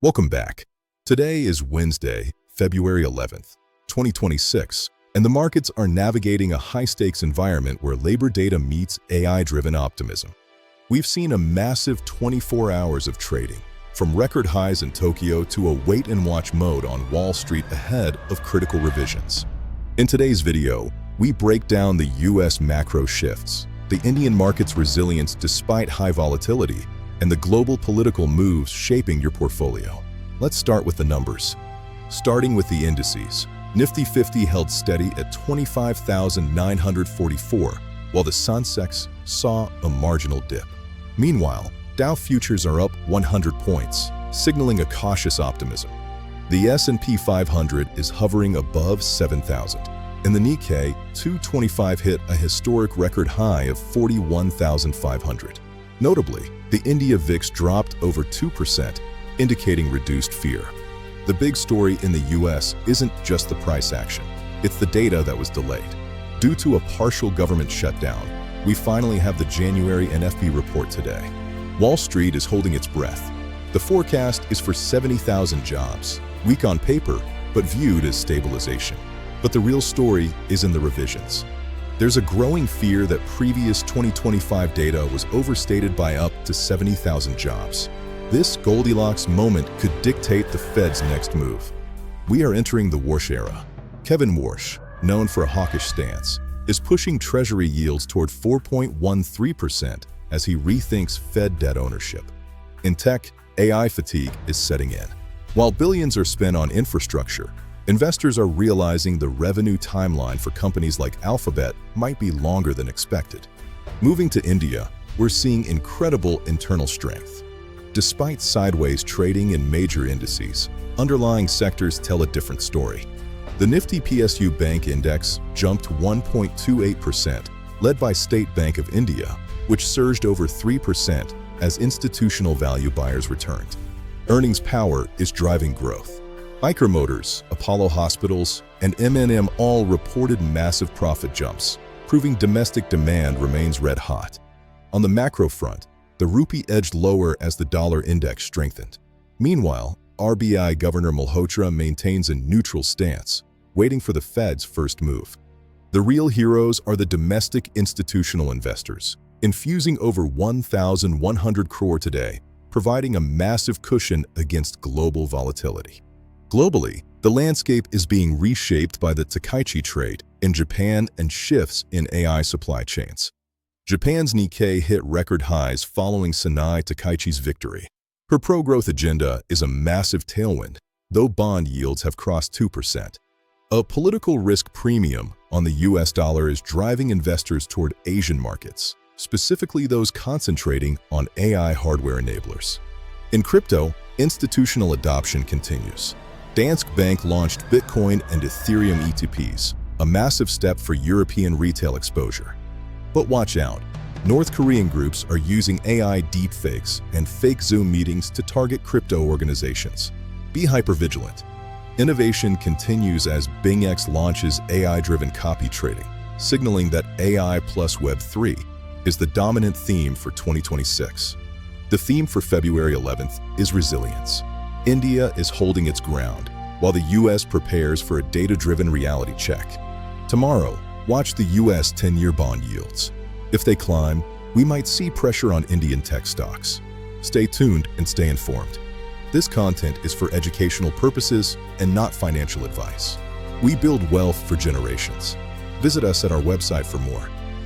Welcome back. Today is Wednesday, February 11th, 2026, and the markets are navigating a high-stakes environment where labor data meets AI-driven optimism. We've seen a massive 24 hours of trading, from record highs in Tokyo to a wait-and-watch mode on Wall Street ahead of critical revisions. In today's video, we break down the US macro shifts, the Indian market's resilience despite high volatility, and the global political moves shaping your portfolio. Let's start with the numbers. Starting with the indices, Nifty 50 held steady at 25,944, while the Sensex saw a marginal dip. Meanwhile, Dow futures are up 100 points, signaling a cautious optimism. The S&P 500 is hovering above 7,000, and the Nikkei 225 hit a historic record high of 41,500. Notably, the India VIX dropped over 2%, indicating reduced fear. The big story in the US isn't just the price action, it's the data that was delayed. Due to a partial government shutdown, we finally have the January NFP report today. Wall Street is holding its breath. The forecast is for 70,000 jobs, weak on paper, but viewed as stabilization. But the real story is in the revisions. There's a growing fear that previous 2025 data was overstated by up to 70,000 jobs. This Goldilocks moment could dictate the Fed's next move. We are entering the Warsh Era. Kevin Warsh, known for a hawkish stance, is pushing Treasury yields toward 4.13% as he rethinks Fed debt ownership. In tech, AI fatigue is setting in. While billions are spent on infrastructure, investors are realizing the revenue timeline for companies like Alphabet might be longer than expected. Moving to India, we're seeing incredible internal strength. Despite sideways trading in major indices, underlying sectors tell a different story. The Nifty PSU Bank index jumped 1.28%, led by State Bank of India, which surged over 3% as institutional value buyers returned. Earnings power is driving growth. Eicher Motors, Apollo Hospitals, and M&M all reported massive profit jumps, proving domestic demand remains red hot. On the macro front, the rupee edged lower as the dollar index strengthened. Meanwhile, RBI Governor Malhotra maintains a neutral stance, waiting for the Fed's first move. The real heroes are the domestic institutional investors, infusing over 1,100 crore today, providing a massive cushion against global volatility. Globally, the landscape is being reshaped by the Takaichi Trade in Japan and shifts in AI supply chains. Japan's Nikkei hit record highs following Sanai Takaichi's victory. Her pro-growth agenda is a massive tailwind, though bond yields have crossed 2%. A political risk premium on the US dollar is driving investors toward Asian markets, specifically those concentrating on AI hardware enablers. In crypto, institutional adoption continues. Danske Bank launched Bitcoin and Ethereum ETPs, a massive step for European retail exposure. But watch out, North Korean groups are using AI deepfakes and fake Zoom meetings to target crypto organizations. Be hypervigilant. Innovation continues as BingX launches AI-driven copy trading, signaling that AI plus Web3 is the dominant theme for 2026. The theme for February 11th is resilience. India is holding its ground, while the US prepares for a data-driven reality check. Tomorrow, watch the US 10-year bond yields. If they climb, we might see pressure on Indian tech stocks. Stay tuned and stay informed. This content is for educational purposes and not financial advice. We build wealth for generations. Visit us at our website for more.